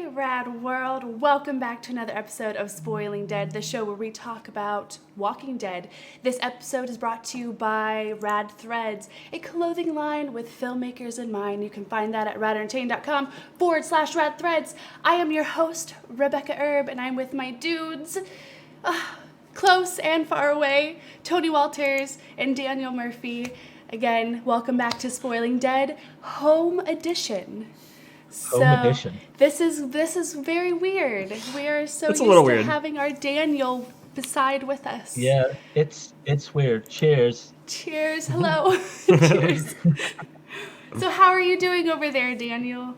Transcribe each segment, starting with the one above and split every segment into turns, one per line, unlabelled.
Hey Rad World, welcome back to another episode of Spoiling Dead, the show where we talk about Walking Dead. This episode is brought to you by RAD THREADS, a clothing line with filmmakers in mind. You can find that at radentertain.com/RAD THREADS. I am your host, Rebekah Erb, and I'm with my dudes, close and far away, Tony Walters and Daniel Murphy. Again, welcome back to Spoiling Dead, Home Edition.
Home edition.
This is very weird. We are so used to having our Daniel beside with us.
Yeah, it's weird. Cheers.
Cheers. Hello. Cheers. So how are you doing over there, Daniel?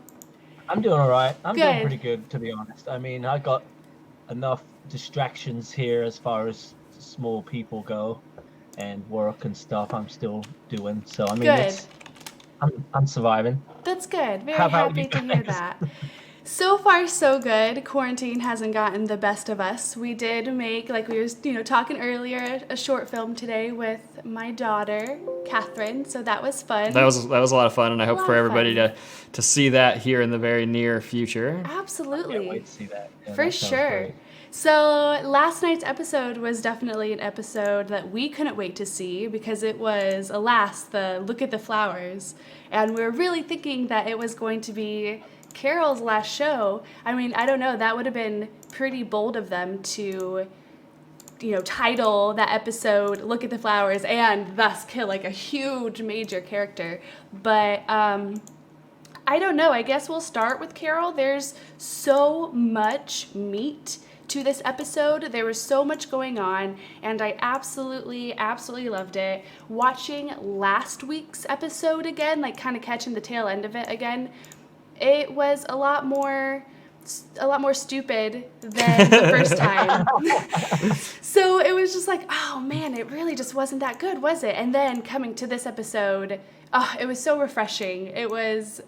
I'm doing all right. I'm
Good.
doing pretty good, to be honest. I mean, I got enough distractions here as far as small people go and work and stuff I'm still doing. So, I mean,
Good.
I'm surviving.
That's good. Very
How about
happy
you
to hear
guys?
that. So far, so good. Quarantine hasn't gotten the best of us. We did make, like we were, talking earlier, a short film today with my daughter, Catherine. So that was fun.
That was a lot of fun, and I hope
lot
for
of
everybody
fun.
to see that here in the very near future.
Absolutely.
Can't wait to see that. Yeah,
For
that sounds
sure.
great.
So last night's episode was definitely an episode that we couldn't wait to see because it was, alas, the Look at the Flowers. And we were really thinking that it was going to be Carol's last show. I mean, I don't know, that would have been pretty bold of them to, title that episode Look at the Flowers and thus kill like a huge major character. But I don't know. I guess we'll start with Carol. There's so much meat to this episode. There was so much going on, and I absolutely loved it. Watching last week's episode again, like kind of catching the tail end of it again, it was a lot more stupid than the first time. So it was just like, oh man, it really just wasn't that good, was it? And then coming to this episode, it was so refreshing.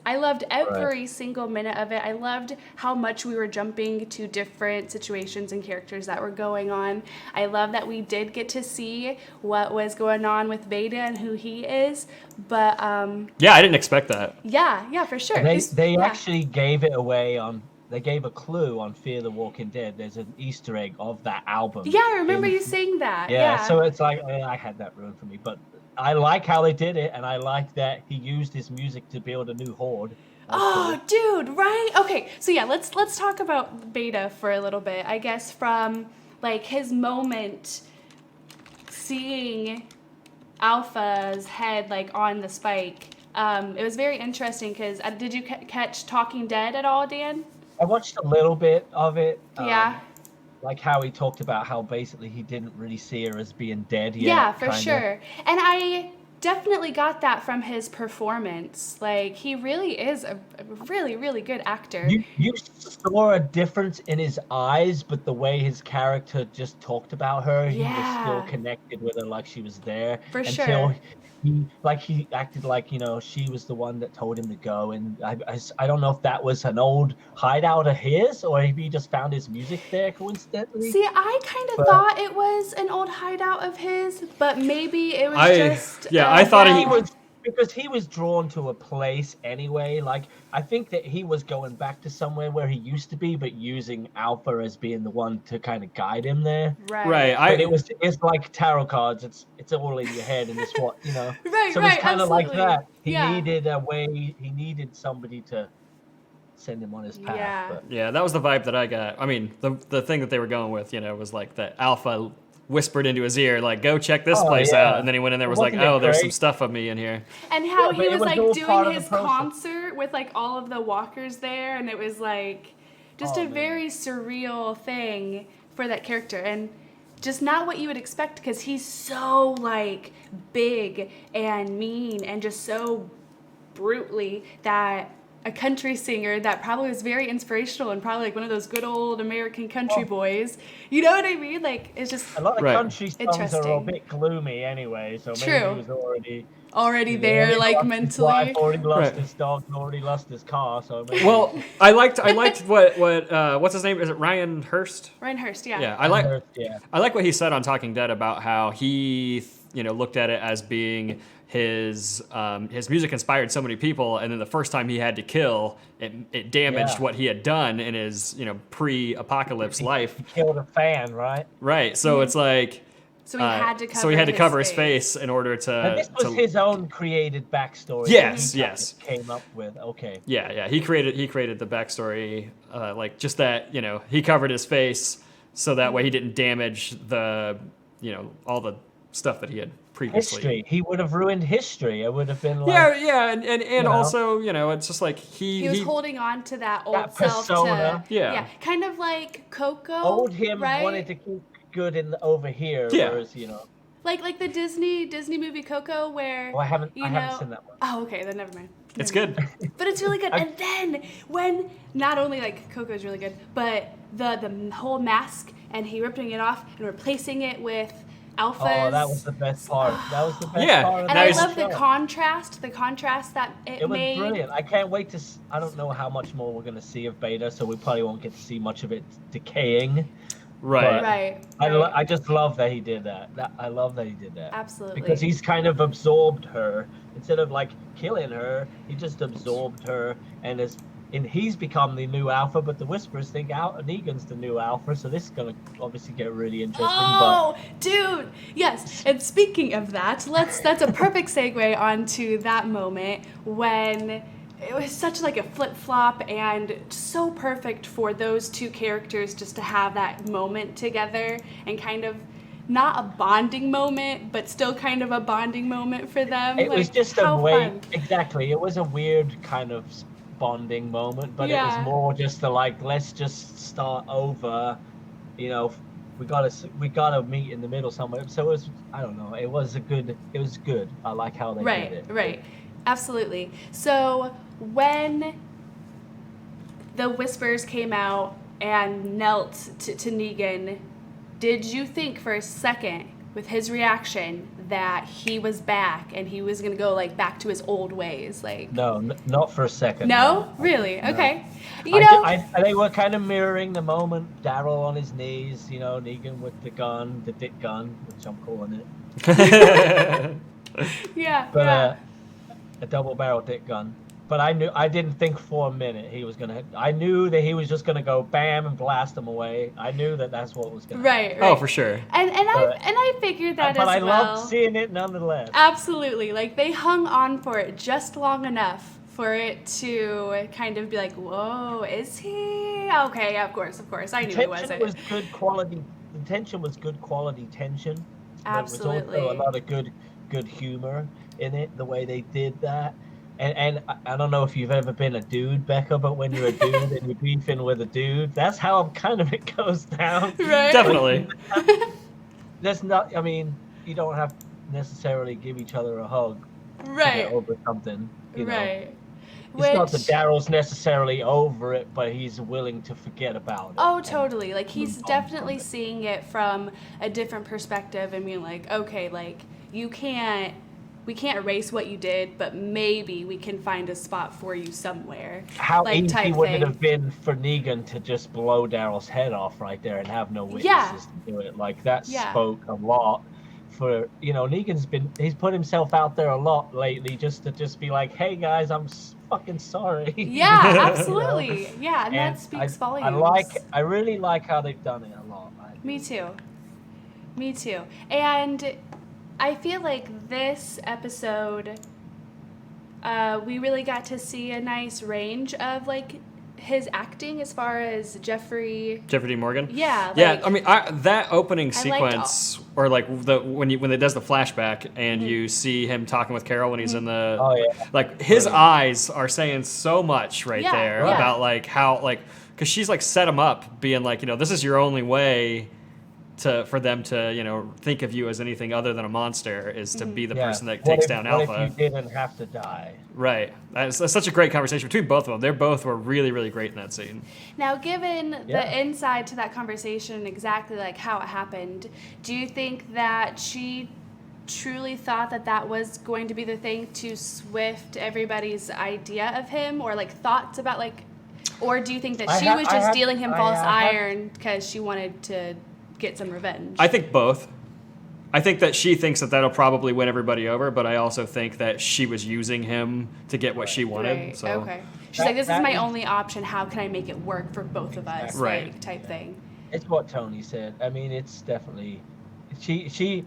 I loved every single minute of it. I loved how much we were jumping to different situations and characters that were going on. I love that we did get to see what was going on with Beta and who he is. But
Yeah, I didn't expect that.
yeah, for sure.
They
Yeah.
actually gave it away on. They gave a clue on Fear the Walking Dead. There's an Easter egg of that album.
Yeah, I remember you saying that.
Yeah, so it's like I had that ruined for me, but I like how they did it, and I like that he used his music to build a new horde. That's
Oh, dude, right? Okay, so yeah, let's talk about Beta for a little bit. I guess from like his moment seeing Alpha's head like on the spike. It was very interesting because did you catch Talking Dead at all, Dan?
I watched a little bit of it.
Yeah.
Like how he talked about how basically he didn't really see her as being dead yet.
Yeah, for
kinda.
sure. And I definitely got that from his performance. Like, he really is a really, really good actor.
You saw a difference in his eyes, but the way his character just talked about her, he was still
Yeah.
connected with her like she was there.
For
until
sure.
he acted like, she was the one that told him to go. And I don't know if that was an old hideout of his or if he just found his music there coincidentally.
See, I kind of
But-
thought it was an old hideout of his, but maybe it was
I thought
He was, because he was drawn to a place anyway. Like, I think that he was going back to somewhere where he used to be, but using Alpha as being the one to kind of guide him there.
Right.
But it's like tarot cards. It's all in your head, and it's what
Right,
So
right,
it's kind of like
absolutely.
that. He
Yeah.
needed a way. He needed somebody to send him on his path.
Yeah.
But
Yeah, that was the vibe that I got. I mean, the thing that they were going with, was like that Alpha whispered into his ear, like, go check this
Oh,
place
yeah.
out. And then he went in there, was like,
Wasn't it
oh, there's some
great?
stuff of me in here.
And how
Yeah, but
he
it
was
was
like
all part
doing
of the
his
process.
concert with like all of the walkers there, and it was like just
Oh,
a
man.
very surreal thing for that character, and just not what you would expect because he's so like big and mean and just so brutally that a country singer that probably was very inspirational and probably like one of those good old American country boys. You know what I mean? Like, it's just
a lot of
Right.
country songs are a
Interesting.
bit gloomy anyway. So maybe
True.
he was already
already there, like
His
mentally.
wife already lost
Right.
his dog, and already lost his car. So maybe
Well, I liked what's his name? Is it Ryan Hurst?
Ryan Hurst, yeah.
Yeah, I like
Yeah.
what he said on Talking Dead about how he, looked at it as being, his music inspired so many people, and then the first time he had to kill, it damaged what he had done in his pre-apocalypse life.
He killed a fan, right?
Right. So it's like.
So he had to cover.
So he had to cover his face in order to.
And this was his own created backstory.
Yes,
that he
yes.
Came up with. Okay.
Yeah. He created the backstory, like just that he covered his face so that way he didn't damage the all the stuff that he had previously.
History. He would have ruined history. It would have been like.
Yeah, and also it's just like
he was holding on to that old
that
self.
persona.
Yeah,
kind of like Coco.
Old him
right?
wanted to keep good over here,
Yeah.
whereas
like the Disney movie Coco, where
I haven't seen that one.
Oh, okay, then never mind.
It's good.
But it's really good. And then when not only like Coco is really good, but the whole mask and he ripping it off and replacing it with Alpha's.
Oh, that was the best part. That was the best part.
And I love the contrast that it made.
It was brilliant. I can't wait to. I don't know how much more we're gonna see of Beta, so we probably won't get to see much of it decaying.
Right.
I just love that he did that. I love that he did that.
Absolutely.
Because he's kind of absorbed her instead of like killing her. He just absorbed her, and he's become the new Alpha. But the Whisperers think Negan's the new Alpha, so this is gonna obviously get really interesting.
Oh, dude, yes. And speaking of that, that's a perfect segue onto that moment when. It was such like a flip-flop and so perfect for those two characters just to have that moment together and kind of not a bonding moment, but still kind of a bonding moment for them.
It was just a way,
fun.
exactly. It was a weird kind of bonding moment, but it was more just the let's just start over. We gotta meet in the middle somewhere. So it was, I don't know. It was good. I like how they did it.
Right. Absolutely. So when the Whispers came out and knelt to Negan, did you think for a second with his reaction that he was back and he was going to go back to his old ways?
No, not for a second.
No? Really? Okay.
They were kind of mirroring the moment Daryl on his knees, Negan with the dick gun, which I'm calling it.
Yeah.
A double barrel dick gun. But I didn't think for a minute I knew that he was just gonna go bam and blast them away. I knew that that's what was gonna happen.
Right.
Oh, for sure.
And I figured that
but
as well.
But I loved seeing it nonetheless.
Absolutely. They hung on for it just long enough for it to kind of be like, whoa, is he? Okay, yeah, of course. I knew he wasn't.
The tension was good quality tension.
Absolutely.
There was also a lot of good humor in it, the way they did that. And I don't know if you've ever been a dude, Becca, but when you're a dude and you're beefing with a dude, that's how kind of it goes down.
Right.
Definitely.
You don't have to necessarily give each other a hug to
right.
get over something.
Right.
It's not that Daryl's necessarily over it, but he's willing to forget about it.
Oh, totally. He's definitely seeing it from a different perspective and being like, okay, we can't erase what you did, but maybe we can find a spot for you somewhere.
How easy would it have been for Negan to just blow Daryl's head off right there and have no witnesses to do it? That spoke a lot for, he's put himself out there a lot lately just to be like, hey guys, I'm fucking sorry.
Yeah, absolutely. Yeah, and that speaks volumes.
I really like how they've done it a lot.
Me too. And I feel like this episode, we really got to see a nice range of his acting as far as Jeffrey
D. Morgan.
Yeah.
That opening sequence, or when it does the flashback and you see him talking with Carol when he's in the, his eyes are saying so much there about how because she's set him up, being this is your only way for them to think of you as anything other than a monster is to be the person that takes down Alpha.
What if you didn't have to die?
Right. That's such a great conversation between both of them. They both were really, really great in that scene.
Now, given the insight to that conversation, exactly how it happened, do you think that she truly thought that was going to be the thing to swift everybody's idea of him, or thoughts about or do you think that she was just dealing him false iron because she wanted to get some revenge?
I think both. I think that she thinks that that'll probably win everybody over, but I also think that she was using him to get what she wanted.
Right.
So.
Okay. She's like, this is my only option. How can I make it work for both of us?
Right.
Like, type thing.
It's what Tony said. I mean, it's definitely she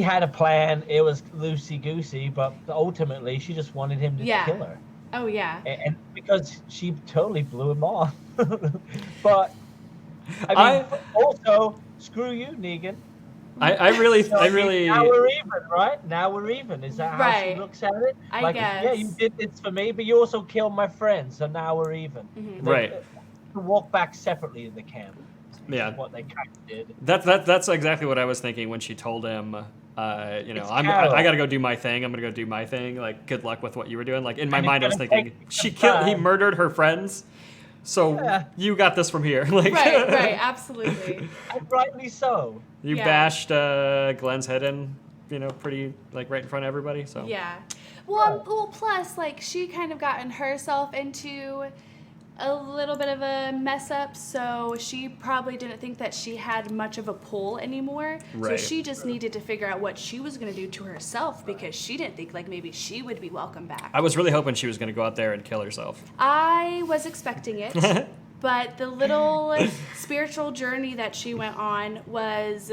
had a plan. It was loosey goosey, but ultimately she just wanted him to kill her.
Oh yeah.
And because she totally blew him off. But I mean, also screw you, Negan.
I really.
Now we're even, right? Now we're even. Is that how she looks at it?
I guess.
Yeah, you did this for me, but you also killed my friend, so now we're even.
Mm-hmm. Right.
To walk back separately in the camp.
Yeah.
What they kind of did.
That's exactly what I was thinking when she told him. I got to go do my thing. I'm gonna go do my thing. Like, good luck with what you were doing. Like in my mind, I was thinking he murdered her friends. So you got this from here. Like,
right, absolutely.
And rightly so.
You bashed Glenn's head in, pretty like right in front of everybody. So
yeah. Well, plus like she kind of gotten herself into a little bit of a mess up, so she probably didn't think that she had much of a pull anymore.
Right.
So she just needed to figure out what she was going to do to herself because she didn't think like maybe she would be welcome back.
I was really hoping she was going to go out there and kill herself.
I was expecting it, but the little spiritual journey that she went on was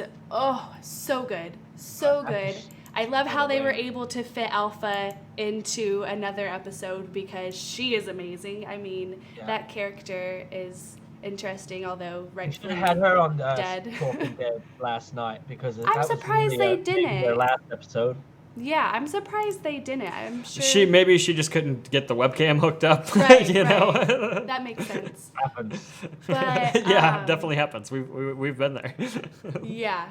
so good, so good. I love how they were able to fit Alpha into another episode because she is amazing. I mean, that character is interesting, although rightfully
had her on
dead.
Talking Dead last night because
I'm surprised they didn't.
Their last episode.
Yeah, I'm surprised they didn't. I'm sure
maybe she just couldn't get the webcam hooked up.
Right,
know.
That makes sense.
Happens.
But
yeah, definitely happens. We've been there.
Yeah.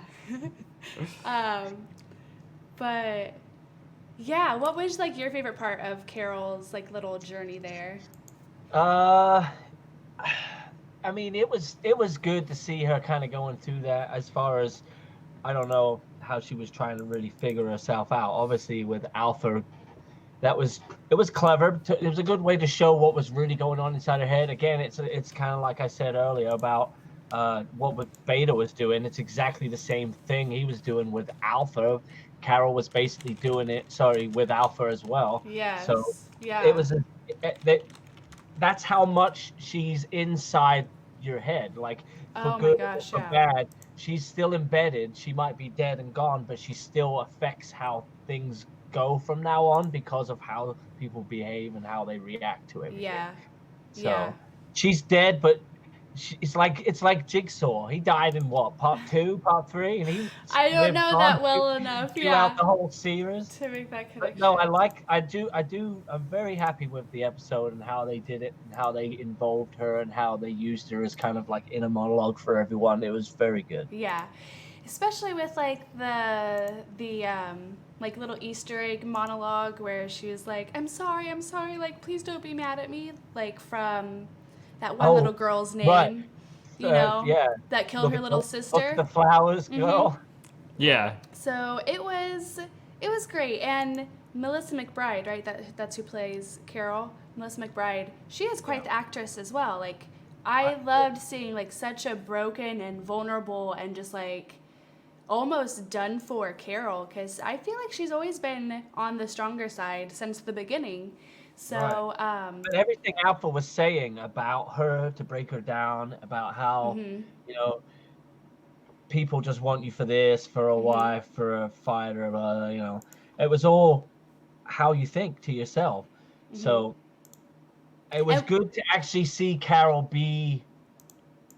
But yeah, what was like your favorite part of Carol's like little journey there?
I mean, it was good to see her kind of going through that. As far as I don't know how she was trying to really figure herself out. Obviously, with Alpha, it was clever. It was a good way to show what was really going on inside her head. Again, it's kind of like I said earlier about what Beta was doing. It's exactly the same thing he was doing with Alpha. Carol was basically doing it, with Alpha as well.
Yes.
So
yeah.
it was that's how much she's inside your head. Like for good or for bad, she's still embedded. She might be dead and gone, but she still affects how things go from now on because of how people behave and how they react to everything.
Yeah.
So she's dead, but it's like Jigsaw. He died in what, part 2, part 3, and
I don't know that well enough.
Throughout the whole series
to make that connection.
But no, I'm very happy with the episode and how they did it and how they involved her and how they used her as kind of like inner monologue for everyone. It was very good.
Yeah, especially with like the like little Easter egg monologue where she was like, I'm sorry, like please don't be mad at me, like from that one little girl's name,
right.
That killed her little sister.
The flowers girl.
Mm-hmm.
Yeah.
So it was great, and Melissa McBride, right? That's who plays Carol. Melissa McBride. She is quite the actress as well. Like I loved seeing like such a broken and vulnerable and just like almost done for Carol, because I feel like she's always been on the stronger side since the beginning. So,
but everything Alpha was saying about her to break her down, about how, people just want you for this, for a wife, for a fighter, it was all how you think to yourself. Mm-hmm. So it was good to actually see Carol be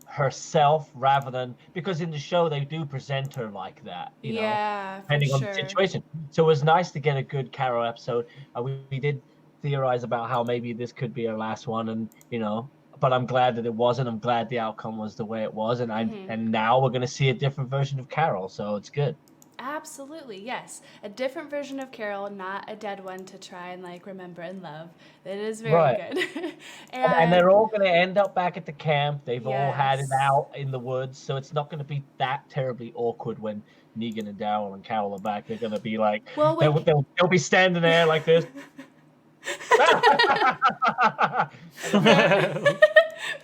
herself rather than, because in the show they do present her like that, depending on the situation. So it was nice to get a good Carol episode. We did theorize about how maybe this could be our last one, and but I'm glad that it wasn't. I'm glad the outcome was the way it was, and and now we're going to see a different version of Carol, so it's good.
Absolutely, yes, a different version of Carol, not a dead one to try and like remember and love. It is very good.
and they're all going to end up back at the camp. They've all had it out in the woods, so it's not going to be that terribly awkward when Negan and Daryl and Carol are back. They're going to be like, they'll be standing there like this.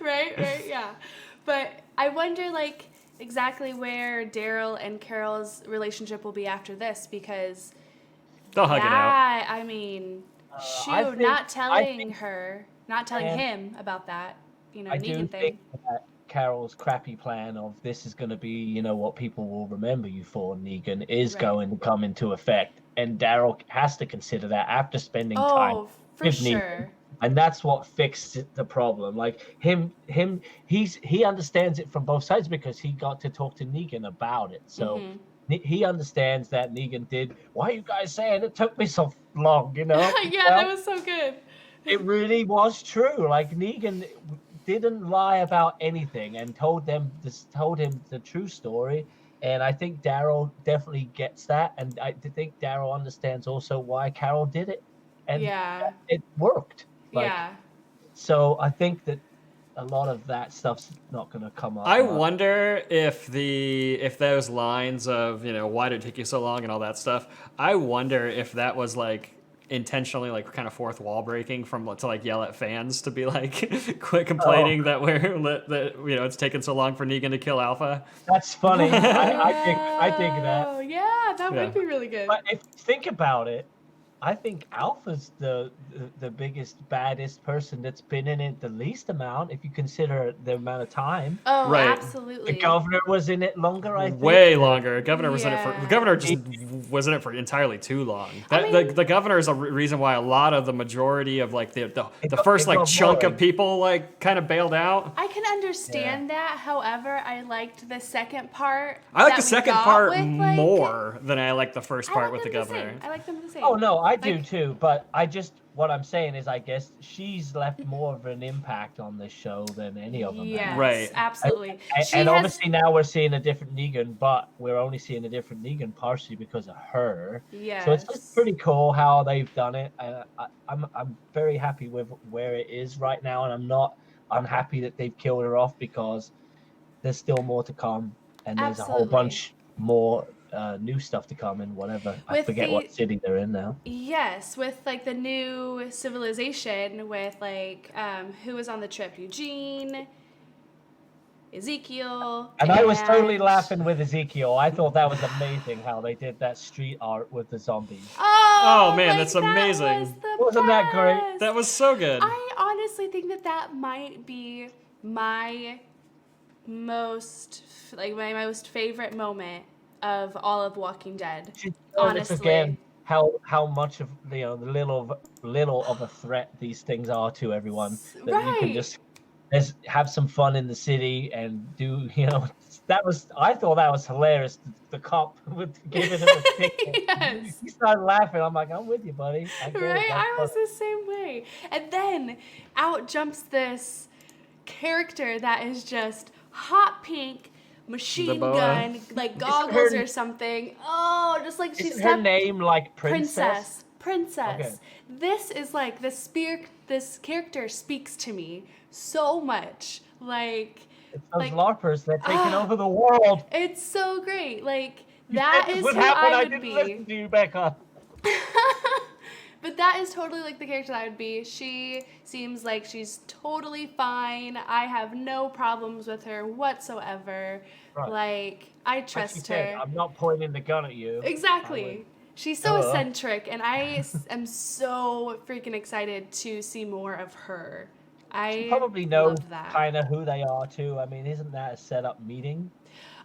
right, yeah. But I wonder, like, exactly where Daryl and Carol's relationship will be after this, because
they'll hug it out.
I mean, shoot, not telling him about that, Negan thing.
Think that Carol's crappy plan of this is going to be, what people will remember you for, Negan, is going to come into effect. And Daryl has to consider that after spending time with Negan. And that's what fixed the problem. Like he understands it from both sides because he got to talk to Negan about it. So he understands that Negan did. Why are you guys saying it took me so long?
Yeah, that was so good.
It really was true. Like Negan didn't lie about anything and told him the true story. And I think Daryl definitely gets that. And I think Daryl understands also why Carol did it. And it worked. So I think that a lot of that stuff's not going to come up.
I wonder if those lines of, why did it take you so long and all that stuff, I wonder if that was like intentionally like kind of fourth wall breaking to like yell at fans to be like quit complaining that it's taken so long for Negan to kill Alpha.
That's funny. I think that.
Oh yeah, that would be really good.
But if you think about it, I think Alpha's the biggest, baddest person that's been in it the least amount, if you consider the amount of time.
Oh, right. Absolutely.
The governor was in it longer, I think.
Way longer. Governor was in it for. The governor just was in it for entirely too long. The governor is a reason why a lot of the majority of like the first like chunk of people like kind of bailed out.
I can understand that. However, I liked the second part.
I like the second part more than I like the first part with the governor.
I like them the same.
Oh no, I do too, but what I'm saying is I guess she's left more of an impact on this show than any of them.
Yes, right. Absolutely.
And obviously now we're seeing a different Negan, but we're only seeing a different Negan partially because of her.
Yes.
So it's just pretty cool how they've done it. I'm very happy with where it is right now, and I'm not unhappy that they've killed her off because there's still more to come, and there's a whole bunch more new stuff to come and whatever. I forget what city they're in now.
Yes, with like the new civilization with like who was on the trip? Eugene, Ezekiel.
And I was totally laughing with Ezekiel. I thought that was amazing how they did that street art with the zombies.
Oh
man, that's amazing.
Wasn't that great?
That was so good.
I honestly think that might be my most favorite moment of all of Walking Dead. Honestly,
again, how much of the little of a threat these things are to everyone. That you can just have some fun in the city and do. I thought that was hilarious. The cop with giving him a ticket.
Yes.
He started laughing. I'm like, I'm with you, buddy.
I was the same way. And then out jumps this character that is just hot pink. Machine gun, like goggles or something. Oh, just like she's
her name like Princess.
Okay. This is like this character speaks to me so much. Like
it's those LARPers that are taking over the world.
It's so great. Like that is who I would be.
Listen to you, Rebekah.
But that is totally like the character that I would be. She seems like she's totally fine. I have no problems with her whatsoever. Right. Like, I trust her.
I'm not pointing the gun at you.
Exactly. She's so eccentric, and I am so freaking excited to see more of her.
You probably know kind of who they are, too. I mean, isn't that a set-up meeting?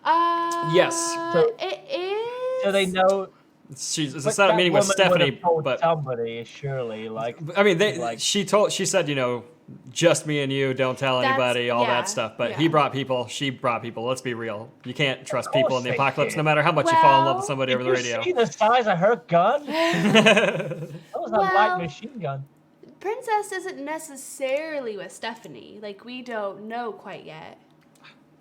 Yes.
So, it is.
So they know...
It's a setup meeting with Stephanie, but
somebody surely
I mean, she said, just me and you, don't tell anybody, all that stuff. But he brought people, she brought people. Let's be real. You can't trust people in the apocalypse, no matter how much you fall in love with somebody over the radio.
Did you see the size of her gun? That was a light machine gun.
Princess isn't necessarily with Stephanie. Like, we don't know quite yet.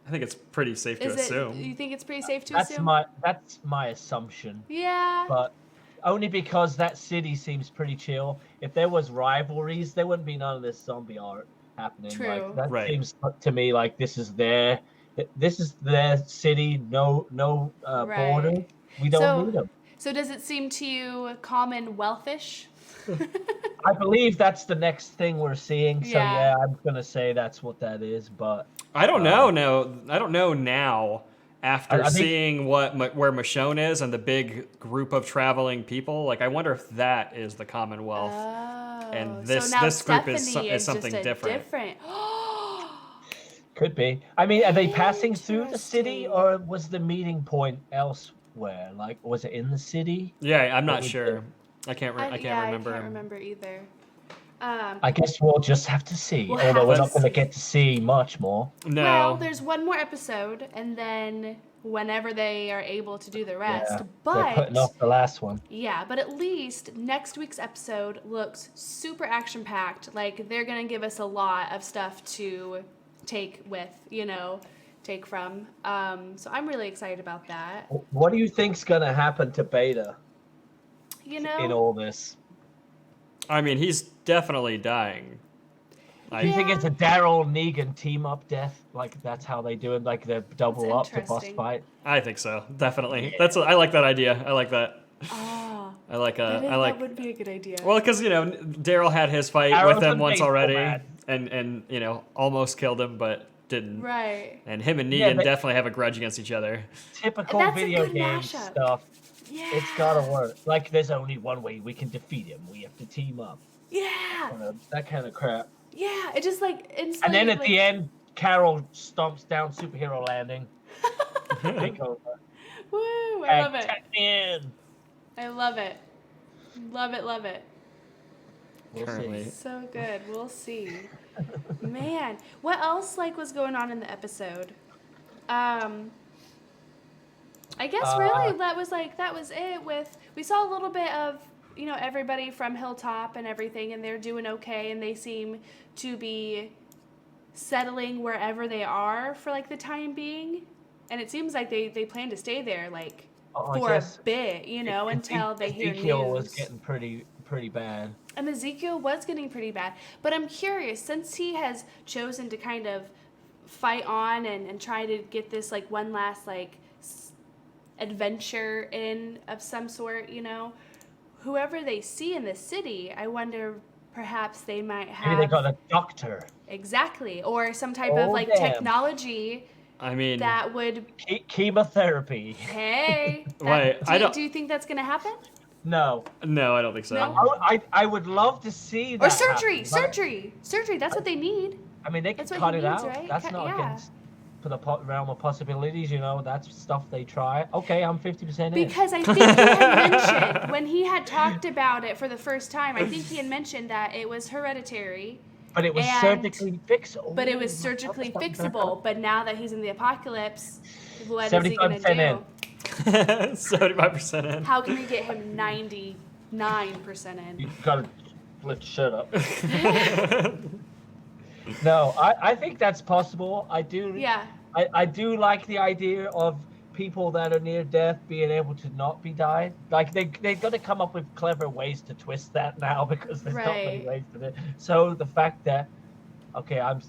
I think it's pretty safe to assume.
You think it's pretty safe to assume?
That's my assumption.
Yeah.
But only because that city seems pretty chill. If there was rivalries, there wouldn't be none of this zombie art happening.
True.
Like, that seems to me like this is their city. No border. We don't need them.
So does it seem to you Commonwealthish?
I believe that's the next thing we're seeing. So yeah, I'm gonna say that's what that is. But
I don't know. No, I don't know now after seeing where Michonne is and the big group of traveling people, like I wonder if that is the Commonwealth, and this group is something different.
Could be. I mean, are they passing through the city, or was the meeting point elsewhere? Like, was it in the city?
Yeah, I'm not sure. I can't remember.
I can't remember either.
I guess we'll just have to see. Although we're not going to get to see much more.
No.
Well, there's one more episode, and then whenever they are able to do the rest. But
they're putting off the last one.
Yeah, but at least next week's episode looks super action-packed. Like, they're going to give us a lot of stuff to take from. So I'm really excited about that.
What do you think's going to happen to Beta? In all this?
I mean, he's definitely dying.
Do you think it's a Daryl Negan team up death? Like that's how they do it, like they double up the boss fight?
I think so, definitely. Yeah. I like that idea. I like that.
Oh,
that
would be a good idea.
Well, because Daryl had his fight with them once already, and almost killed him, but didn't.
Right.
And him and Negan definitely have a grudge against each other.
Typical video game stuff.
Yeah.
It's gotta work. Like there's only one way we can defeat him. We have to team up.
Yeah.
That kind of crap.
Yeah, it just like instantly.
And then at the end, Carol stomps down Superhero Landing. Take over.
Woo! I love it.
I
love it. Love it.
We'll see.
So good. We'll see. Man, what else was going on in the episode? I guess really that was it. We saw a little bit of everybody from Hilltop and everything, and they're doing okay, and they seem to be settling wherever they are for the time being, and it seems like they plan to stay there for a bit, until they hear news.
Ezekiel was getting pretty bad.
And Ezekiel was getting pretty bad, but I'm curious, since he has chosen to kind of fight on and try to get this one last adventure in of some sort, whoever they see in the city, I wonder perhaps they might have...
Maybe they got a doctor.
Exactly. Or some type of technology that would...
Chemotherapy.
Hey.
Wait,
do you think that's going to happen?
No.
No, I don't think so.
No?
I would love to see that.
Or surgery. Surgery. That's what they need.
I mean, they can cut it out.
Right?
That's not against... For the realm of possibilities, that's stuff they try. Okay, I'm 50% in.
Because I think he had mentioned, when he had talked about it for the first time, I think he had mentioned that it was hereditary.
But it was surgically fixable.
But it was surgically fixable. But now that he's in the apocalypse, what is he going to do?
75% in.
How can we get him 99% in?
You gotta lift shit up. No, I think that's possible. I do.
Yeah.
I do like the idea of people that are near death being able to not be died. Like they've got to come up with clever ways to twist that now because there's not many ways to do it. So the fact that I'm 80%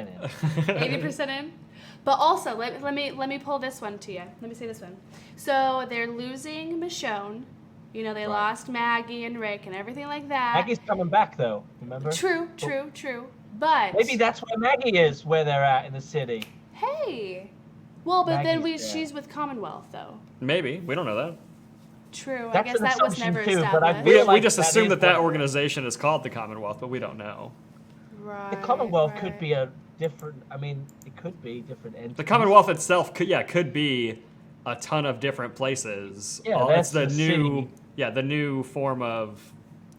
in.
80% in. But also, let me pull this one to you. Let me say this one. So they're losing Michonne. They lost Maggie and Rick and everything like that.
Maggie's coming back, though, remember?
True. But...
Maybe that's where Maggie is, where they're at in the city.
Hey! Well, but
Maggie's
then she's with Commonwealth, though.
Maybe. We don't know that.
True.
That's
I guess that was never established.
But I feel
we just assume that organization is called the Commonwealth, but we don't know.
Right.
The Commonwealth could be a different... I mean, it could be different entities.
The Commonwealth itself could be a ton of different places.
Yeah, that's
the new...
city.
Yeah, the new form of,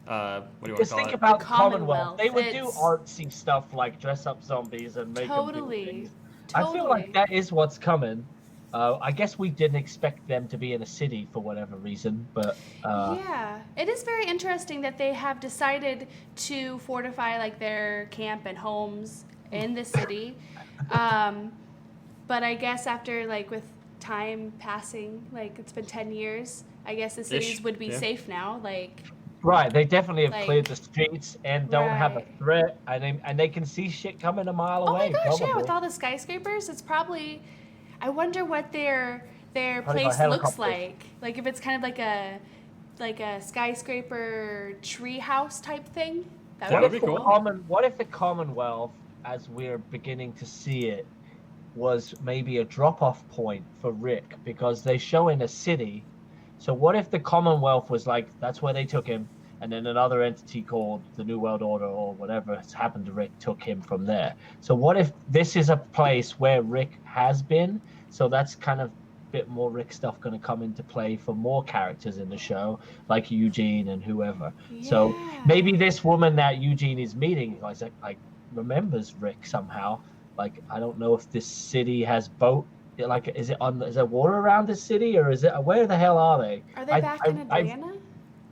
what do you want to call it?
Think about
Commonwealth.
They would do artsy stuff like dress up zombies and make them do things. I feel like that is what's coming. I guess we didn't expect them to be in a city for whatever reason, but...
yeah, it is very interesting that they have decided to fortify their camp and homes in the city. But I guess after with time passing, it's been 10 years... I guess the cities would be safe now,
Right, they definitely have cleared the streets and don't have a threat, and they can see shit coming a mile away.
Oh my gosh,
probably.
yeah, with all the skyscrapers, it's probably... I wonder what their place looks like. If it's kind of like a skyscraper tree house type thing. That would be cool.
What if the Commonwealth as we're beginning to see it, was maybe a drop-off point for Rick, because they show in a city. So what if the Commonwealth was like, that's where they took him, and then another entity called the New World Order or whatever has happened to Rick took him from there? So what if this is a place where Rick has been? So that's kind of a bit more Rick stuff going to come into play for more characters in the show, like Eugene and whoever. Yeah. So maybe this woman that Eugene is meeting like remembers Rick somehow. Like, I don't know if this city has boat. Like, is there water around this city, or is it? Where the hell are they?
Are they back in Atlanta?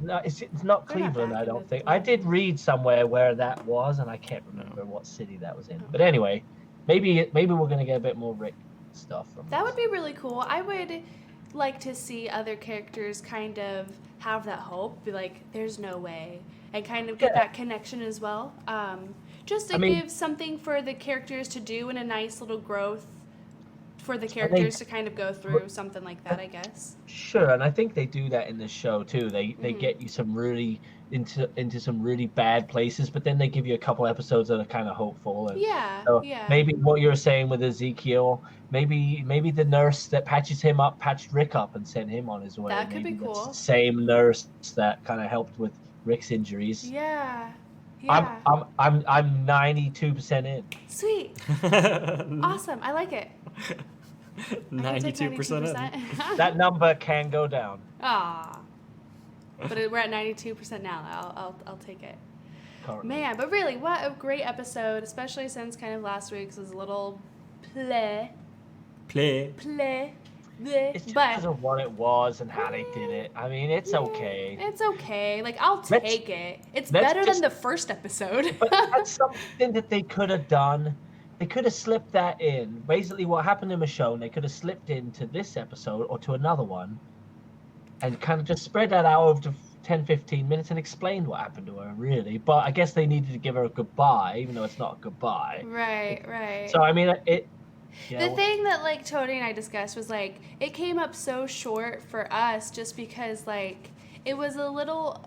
No, it's not Cleveland, I don't think. I did read somewhere where that was, and I can't remember what city that was in. But anyway, maybe we're gonna get a bit more Rick stuff from
that. Would be really cool. I would like to see other characters kind of have that hope, be like, there's no way, and kind of get that connection as well. Just to give something for the characters to do, and a nice little growth for the characters to kind of go through, something like that, I guess.
Sure, and I think they do that in the show too. They get you some really into some really bad places, but then they give you a couple episodes that are kind of hopeful. And maybe what you're saying with Ezekiel, maybe the nurse that patched Rick up and sent him on his way.
That could be cool.
The same nurse that kind of helped with Rick's injuries.
Yeah.
I'm 92% in.
Sweet. Awesome. I like it.
92% in.
That number can go down.
Ah. But we're at 92% now. I'll take it.
Currently.
Man, but really, what a great episode, especially since kind of last week's was a little play.
It's just because of what it was and how they did it. I mean, it's okay.
It's okay. Like, I'll take it. It's better than the first episode.
But that's something that they could have done. They could have slipped that in. Basically, what happened to Michonne, they could have slipped into this episode or to another one and kind of just spread that out over to 10, 15 minutes and explained what happened to her, really. But I guess they needed to give her a goodbye, even though it's not a goodbye.
Right.
So, I mean,
the thing that, like, Tony and I discussed was, like, it came up so short for us just because, like, it was a little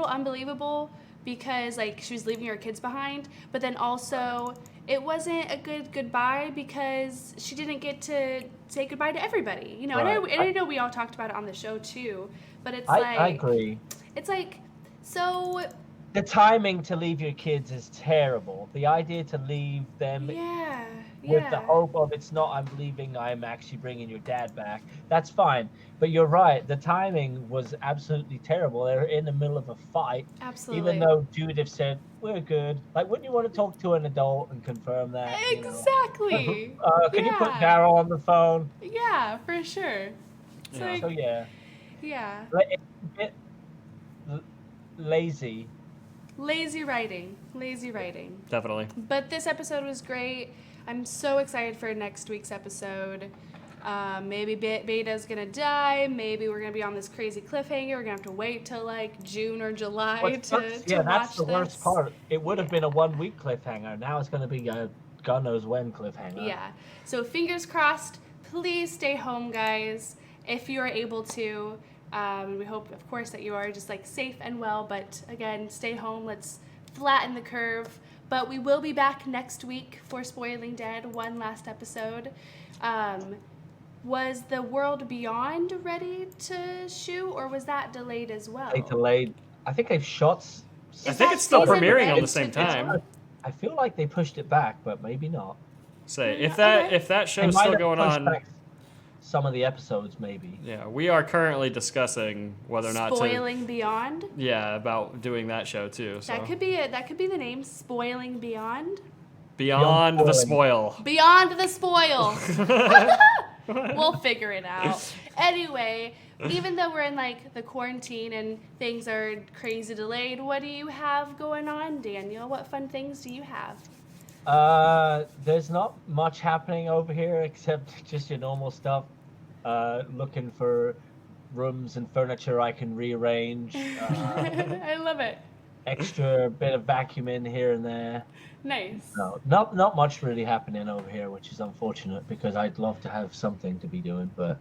unbelievable because, like, she was leaving her kids behind, but then also it wasn't a good goodbye because she didn't get to say goodbye to everybody, you know. Right. And I know we all talked about it on the show, too, but it's
I agree.
It's like, so...
The timing to leave your kids is terrible. The idea to leave them with the hope of it's not I'm leaving, I'm actually bringing your dad back. That's fine. But you're right. The timing was absolutely terrible. They're in the middle of a fight.
Absolutely.
Even though Judith said, we're good. Like, wouldn't you want to talk to an adult and confirm that?
Exactly.
Can you put Daryl on the phone?
Yeah, for sure.
Like, so,
Yeah.
It's a bit lazy.
Lazy writing.
Definitely.
But this episode was great. I'm so excited for next week's episode. Maybe Beta's gonna die. Maybe we're gonna be on this crazy cliffhanger. We're gonna have to wait till like June or July to watch this.
That's the worst part. It would have been a 1 week cliffhanger. Now it's gonna be a God knows when cliffhanger.
Yeah. So fingers crossed. Please stay home, guys, if you are able to. We hope, of course, that you are just like safe and well, but again, stay home. Let's flatten the curve. But we will be back next week for Spoiling Dead, one last episode. Was The World Beyond ready to shoot, or was that delayed as well?
They delayed. I think they've shot.
I think it's still premiering on the same time.
I feel like they pushed it back, but maybe not.
If that show's still going on.
Some of the episodes, maybe.
Yeah, we are currently discussing whether or not
Spoiling Beyond.
Yeah, about doing that show too. So.
That could be it. That could be the name. Spoiling Beyond.
Beyond the spoil.
Beyond the spoil. We'll figure it out. Anyway, even though we're in like the quarantine and things are crazy delayed, what do you have going on, Daniel? What fun things do you have?
There's not much happening over here except just your normal stuff. Looking for rooms and furniture I can rearrange.
I love it.
Extra bit of vacuuming here and there.
Nice.
No, not much really happening over here, which is unfortunate because I'd love to have something to be doing, but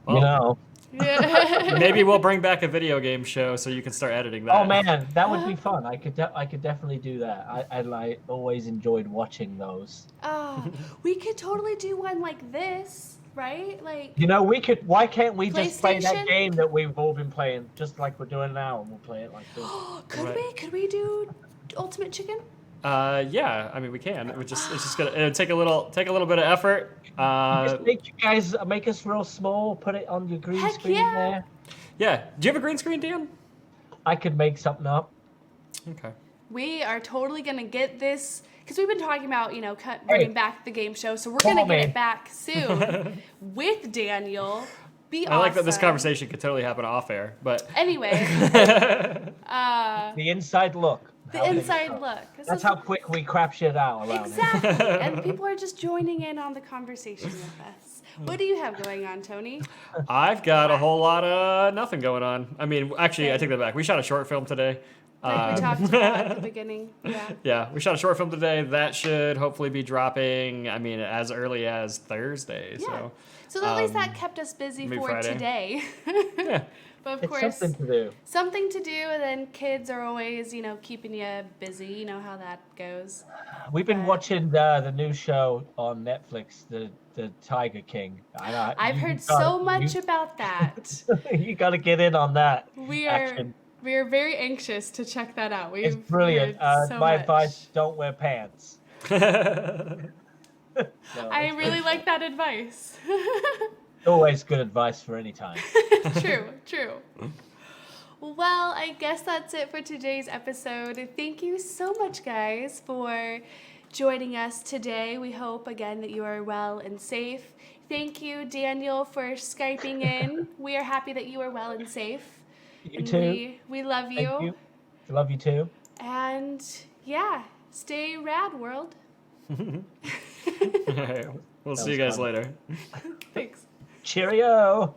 you know.
Maybe we'll bring back a video game show so you can start editing that.
Oh man, that would be fun. I could definitely do that. I always enjoyed watching those.
We could totally do one like this, right? Like,
you know, we could. Why can't we just play that game that we've all been playing, just like we're doing now, and we'll play it like this?
Could we do Ultimate Chicken?
Yeah, I mean we can. It's just it'll take a little bit of effort.
Just make us real small. Put it on your green screen there.
Yeah. Do you have a green screen, Dan?
I could make something up.
Okay.
We are totally gonna get this because we've been talking about bringing back the game show, so we're gonna get it back soon with Daniel.
I like that this conversation could totally happen off air, but
anyway.
The inside look.
The inside look.
That's how quick we crap shit out around
Exactly. And people are just joining in on the conversation with us. What do you have going on, Tony?
I've got a whole lot of nothing going on. I mean, actually, I take that back. We shot a short film today.
Like we talked about at the beginning. Yeah.
Yeah, we shot a short film today. That should hopefully be dropping, I mean, as early as Thursday.
Yeah. So at least that kept us busy for Friday. Today.
Yeah.
But of
it's
course,
something to do.
Something to do, and then kids are always, keeping you busy. You know how that goes.
We've been watching the new show on Netflix, the Tiger King.
I've heard so much about that.
You got to get in on that.
We are very anxious to check that out.
It's brilliant. My advice: don't wear pants.
I really like that advice.
Always good advice for any time.
True. Well, I guess that's it for today's episode. Thank you so much, guys, for joining us today. We hope, again, that you are well and safe. Thank you, Daniel, for Skyping in. We are happy that you are well and safe.
You too.
We love you.
Thank you. I love you too.
And, yeah, stay rad, world.
We'll see you guys later.
Thanks.
Cheerio.